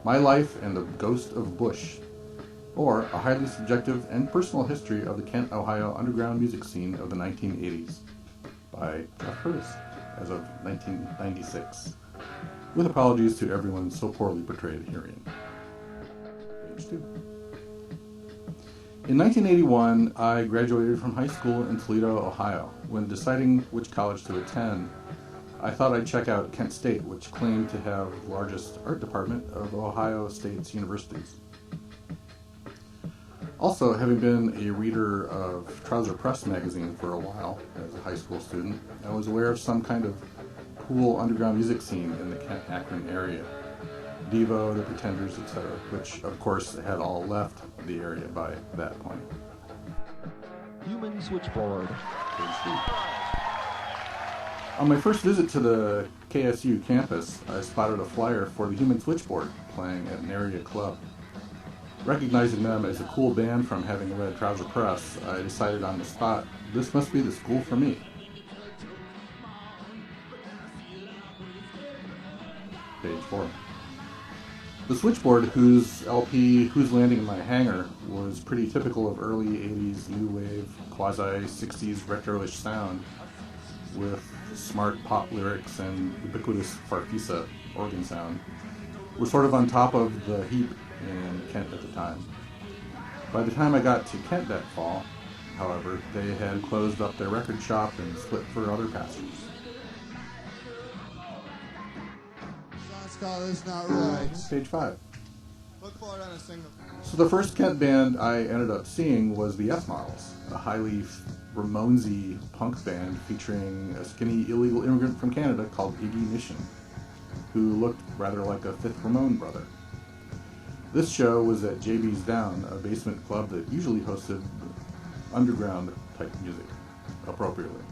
My Life and the Ghost of Busch, or A Highly Subjective and Personal History of the Kent, Ohio Underground Music Scene of the 1980s, by Jeff Curtis, as of 1996, with apologies to everyone so poorly portrayed herein. Page 2. In 1981, I graduated from high school in Toledo, Ohio. When deciding which college to attend, I thought I'd check out Kent State, which claimed to have the largest art department of Ohio State's universities. Also, having been a reader of Trouser Press magazine for a while as a high school student, I was aware of some kind of cool underground music scene in the Kent-Akron area. Devo, The Pretenders, etc., which of course had all left the area by that point. Human Switchboard. Page 3. On my first visit to the KSU campus, I spotted a flyer for the Human Switchboard playing at an area club. Recognizing them as a cool band from having read Trouser Press, I decided on the spot, this must be the school for me. Page 4. The Switchboard, whose LP Who's Landing in My Hangar was pretty typical of early 80s new wave, quasi-60s retro-ish sound, with smart pop lyrics and ubiquitous Farfisa organ sound, was sort of on top of the heap in Kent at the time. By the time I got to Kent that fall, however, they had closed up their record shop and split for other pastures. That's not right. Page 5. Look for it on a single. So the first Kent band I ended up seeing was the F-Models, a highly Ramonesy punk band featuring a skinny illegal immigrant from Canada called Iggy Nation, who looked rather like a fifth Ramone brother. This show was at JB's Down, a basement club that usually hosted underground type music, appropriately.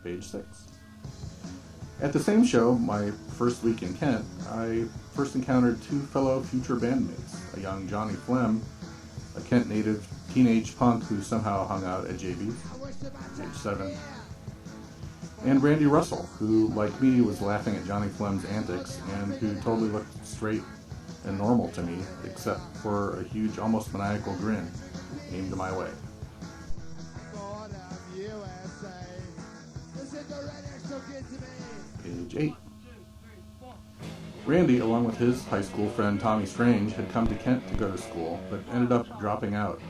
Page 6. At the same show, my first week in Kent, I first encountered two fellow future bandmates, a young Johnny Flem, a Kent native teenage punk who somehow hung out at JB's, age 7, and Randy Russell, who, like me, was laughing at Johnny Flem's antics and who totally looked straight and normal to me, except for a huge, almost maniacal grin aimed my way. Page 8. Randy, along with his high school friend Tommy Strange, had come to Kent to go to school, but ended up dropping out.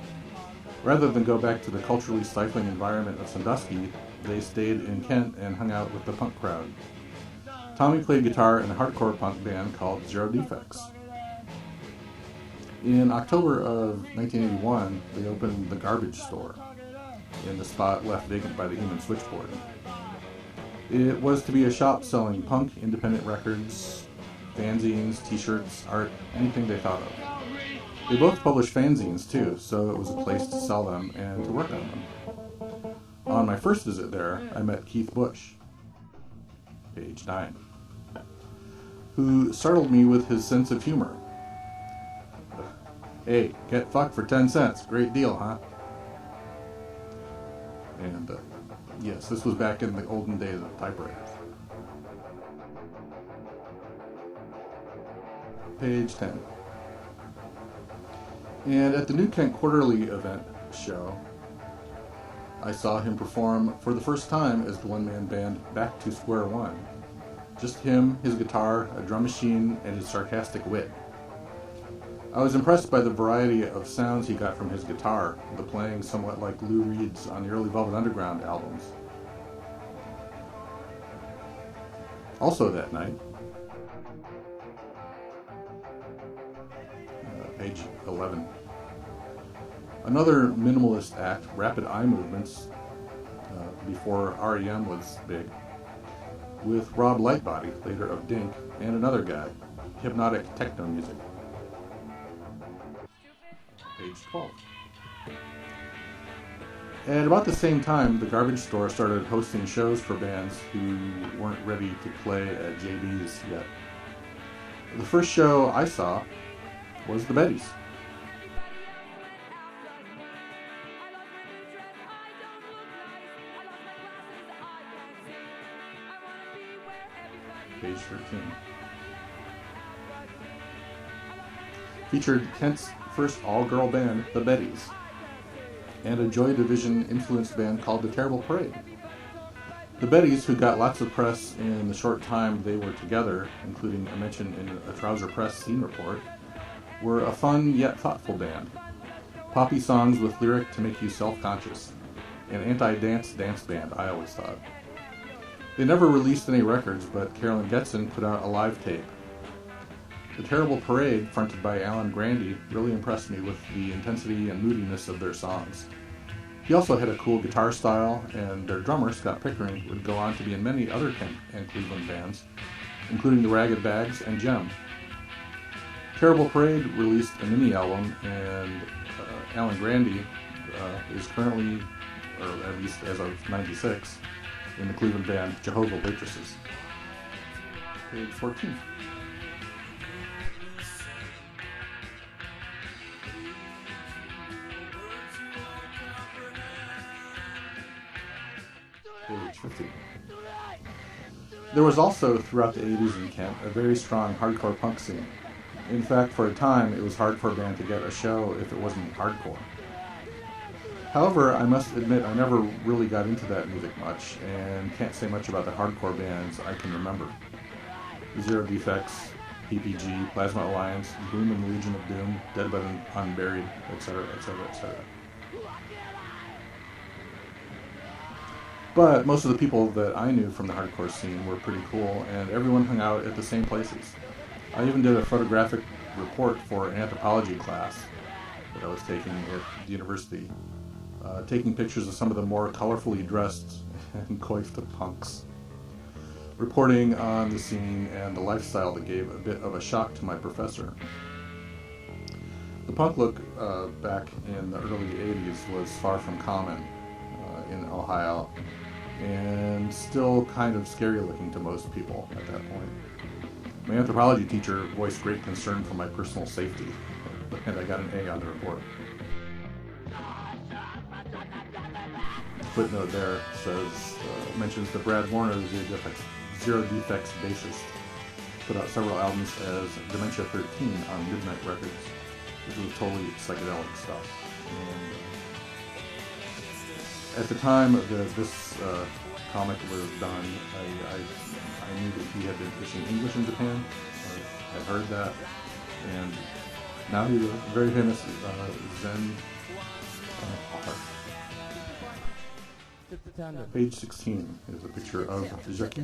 Rather than go back to the culturally stifling environment of Sandusky, they stayed in Kent and hung out with the punk crowd. Tommy played guitar in a hardcore punk band called Zero Defects. In October of 1981, they opened the Garbage Store, in the spot left vacant by the Human Switchboard. It was to be a shop selling punk, independent records, fanzines, t-shirts, art, anything they thought of. They both published fanzines too, so it was a place to sell them and to work on them. On my first visit there, I met Keith Busch, page 9, who startled me with his sense of humor. Hey, get fucked for 10 cents. Great deal, huh? And, yes, this was back in the olden days of typewriters. Page 10. And at the New Kent Quarterly event show, I saw him perform for the first time as the one-man band Back to Square One. Just him, his guitar, a drum machine, and his sarcastic wit. I was impressed by the variety of sounds he got from his guitar, the playing somewhat like Lou Reed's on the early Velvet Underground albums. Also that night, page 11, another minimalist act, Rapid Eye Movements, before REM was big, with Rob Lightbody, later of Dink, and another guy, hypnotic techno music. Page 12. At about the same time, the Garbage Store started hosting shows for bands who weren't ready to play at JB's yet. The first show I saw was the Bettys. Page 13. featured Kent's first all-girl band, the Bettys, and a Joy Division-influenced band called the Terrible Parade. The Bettys, who got lots of press in the short time they were together, including a mention in a Trouser Press scene report, were a fun yet thoughtful band. Poppy songs with lyric to make you self-conscious. An anti-dance band, I always thought. They never released any records, but Carolyn Getson put out a live tape. The Terrible Parade, fronted by Alan Grandy, really impressed me with the intensity and moodiness of their songs. He also had a cool guitar style, and their drummer, Scott Pickering, would go on to be in many other Kent and Cleveland bands, including the Ragged Bags and Gem. Terrible Parade released a mini-album, and Alan Grandy is currently, or at least as of '96, in the Cleveland band Jehovah's Waitresses. Page 14. Page 15. There was also, throughout the 80s in Kent, a very strong hardcore punk scene. In fact, for a time, it was hard for a band to get a show if it wasn't hardcore. However, I must admit I never really got into that music much, and can't say much about the hardcore bands I can remember. Zero Defects, PPG, Plasma Alliance, Doom and Legion of Doom, Dead but Unburied, etc., etc., etc. But most of the people that I knew from the hardcore scene were pretty cool, and everyone hung out at the same places. I even did a photographic report for an anthropology class that I was taking at the university, taking pictures of some of the more colorfully dressed and coiffed punks, reporting on the scene and the lifestyle that gave a bit of a shock to my professor. The punk look back in the early 80s was far from common in Ohio, and still kind of scary looking to most people at that point. My anthropology teacher voiced great concern for my personal safety, and I got an A on the report. The footnote there says, mentions that Brad Warner, the Zero Defects bassist, put out several albums as Dementia 13 on Midnight Records, which was totally psychedelic stuff. And, at the time that this comic was done, I knew that he had been issuing English in Japan. I had heard that, and now he's a very famous Zen author. Page 16 is a picture of Jacques.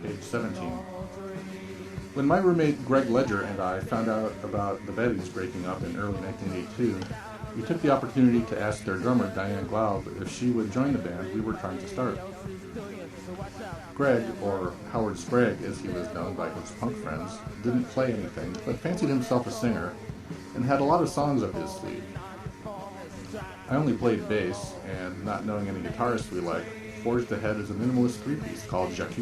Page 17. When my roommate Greg Ledger and I found out about the Bettys breaking up in early 1982, we took the opportunity to ask their drummer Diane Glaub if she would join the band we were trying to start. Greg, or Howard Sprague as he was known by his punk friends, didn't play anything, but fancied himself a singer and had a lot of songs up his sleeve. I only played bass, and not knowing any guitarists we liked, forged ahead as a minimalist three-piece called Jacques.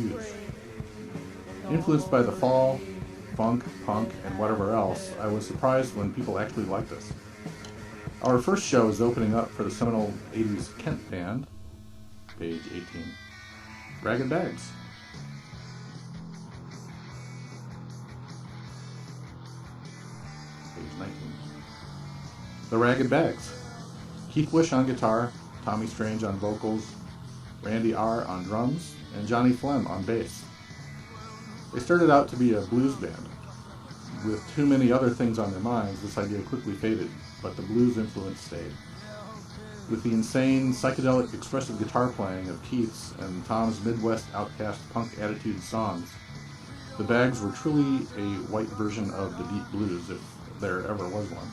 Influenced by the fall, funk, punk, and whatever else, I was surprised when people actually liked us. Our first show is opening up for the seminal 80s Kent band, page 18, Ragged Bags. Page 19. The Ragged Bags. Keith Busch on guitar, Tommy Strange on vocals, Randy R. on drums, and Johnny Flem on bass. They started out to be a blues band. With too many other things on their minds, this idea quickly faded, but the blues influence stayed. With the insane, psychedelic, expressive guitar playing of Keith's and Tom's Midwest outcast punk attitude songs, the Bags were truly a white version of the deep blues, if there ever was one.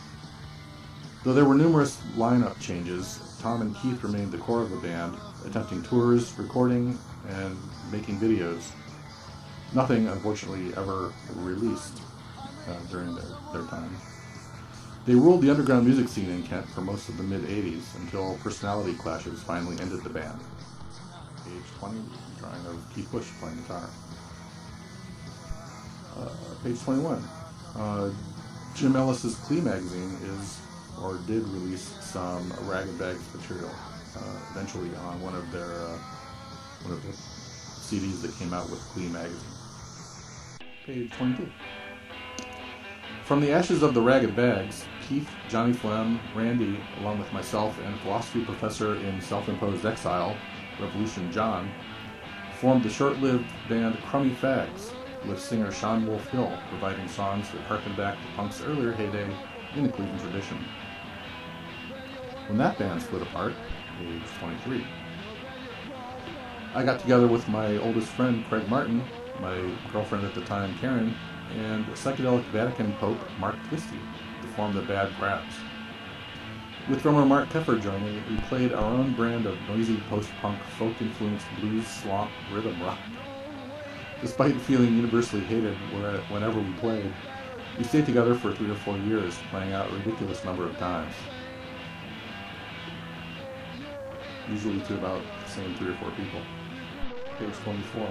Though there were numerous lineup changes, Tom and Keith remained the core of the band, attempting tours, recording, and making videos. Nothing, unfortunately, ever released during their time. They ruled the underground music scene in Kent for most of the mid-'80s until personality clashes finally ended the band. Page 20, drawing of Keith Busch playing guitar. Page 21. Jim Ellis's Clee magazine did release some Ragged Bags material eventually on one of the CDs that came out with Clee magazine. Page 22. From the ashes of the Ragged Bags, Keith, Johnny Flem, Randy, along with myself and philosophy professor in self-imposed exile, Revolution John, formed the short-lived band Crummy Fags, with singer Sean Wolf Hill providing songs that harken back to punk's earlier heyday in the Cleveland tradition. When that band split apart, age 23, I got together with my oldest friend Craig Martin, my girlfriend at the time Karen, and psychedelic Vatican Pope Mark Twisty to form the Bad Crabs. With drummer Mark Teffer joining, we played our own brand of noisy post-punk, folk-influenced blues, slomp, rhythm rock. Despite feeling universally hated whenever we played, we stayed together for 3 or 4 years, playing out a ridiculous number of times. Usually to about the same 3 or 4 people. Page 24.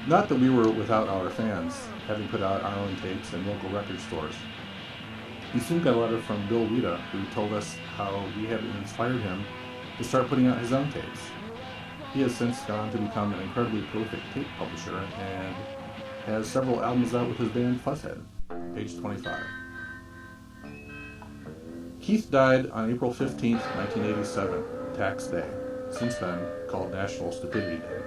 Not that we were without our fans, having put out our own tapes in local record stores. We soon got a letter from Bill Wita, who told us how he had inspired him to start putting out his own tapes. He has since gone to become an incredibly prolific tape publisher and has several albums out with his band Fuzzhead. Page 25. Keith died on April 15, 1987, tax day, since then called National Stupidity Day.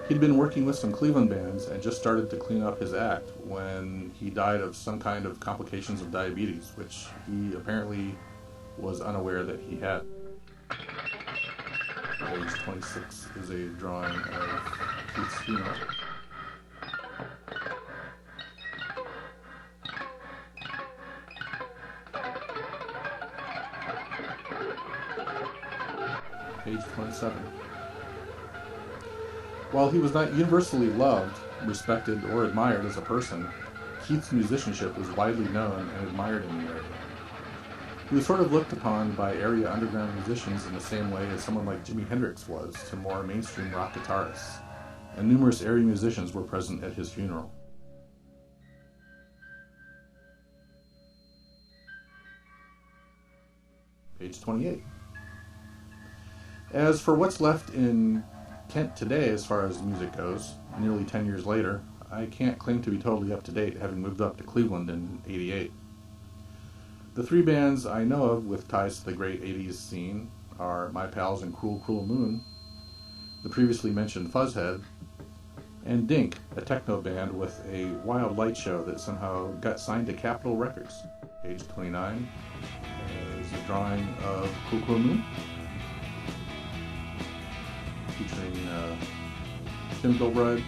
He'd been working with some Cleveland bands and just started to clean up his act when he died of some kind of complications of diabetes, which he apparently was unaware that he had. Page 26 is a drawing of Keith's funeral. Page 27. While he was not universally loved, respected, or admired as a person, Keith's musicianship was widely known and admired in the area. He was sort of looked upon by area underground musicians in the same way as someone like Jimi Hendrix was to more mainstream rock guitarists, and numerous area musicians were present at his funeral. Page 28. As for what's left in Kent today as far as music goes, nearly 10 years later, I can't claim to be totally up to date, having moved up to Cleveland in '88. The 3 bands I know of with ties to the great 80s scene are My Pals and Cruel Cruel Moon, the previously mentioned Fuzzhead, and Dink, a techno band with a wild light show that somehow got signed to Capitol Records. Page 29 is a drawing of Cruel Cruel Moon, featuring Tim Gilbride,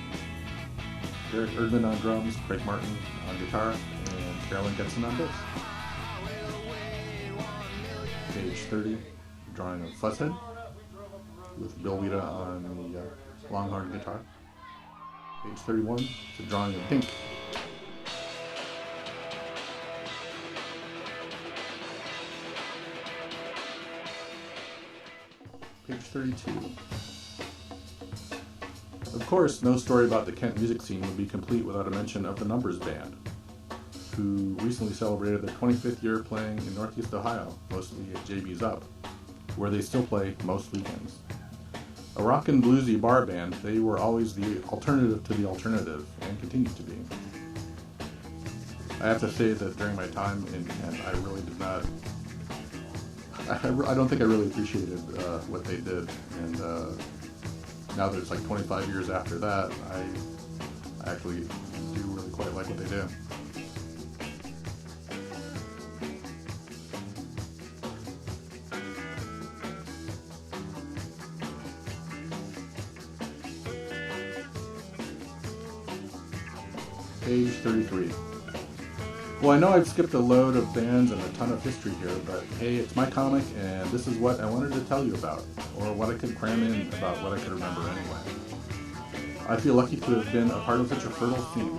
Eric Erdman on drums, Craig Martin on guitar, and Carolyn Getson on bass. Page 30, drawing of Fuzzhead, with Bill Wita on the longhorn guitar. Page 31, it's a drawing of Dink. Page 32. Of course, no story about the Kent music scene would be complete without a mention of the Numbers Band, who recently celebrated their 25th year playing in Northeast Ohio, mostly at JB's Up, where they still play most weekends. A rock and bluesy bar band, they were always the alternative to the alternative, and continue to be. I have to say that during my time in Kent, I really did not... I don't think I really appreciated what they did, and now that it's like 25 years after that, I actually do really quite like what they do. Page 33. Well, I know I've skipped a load of bands and a ton of history here, but hey, it's my comic, and this is what I wanted to tell you about, or what I could cram in about what I could remember anyway. I feel lucky to have been a part of such a fertile scene.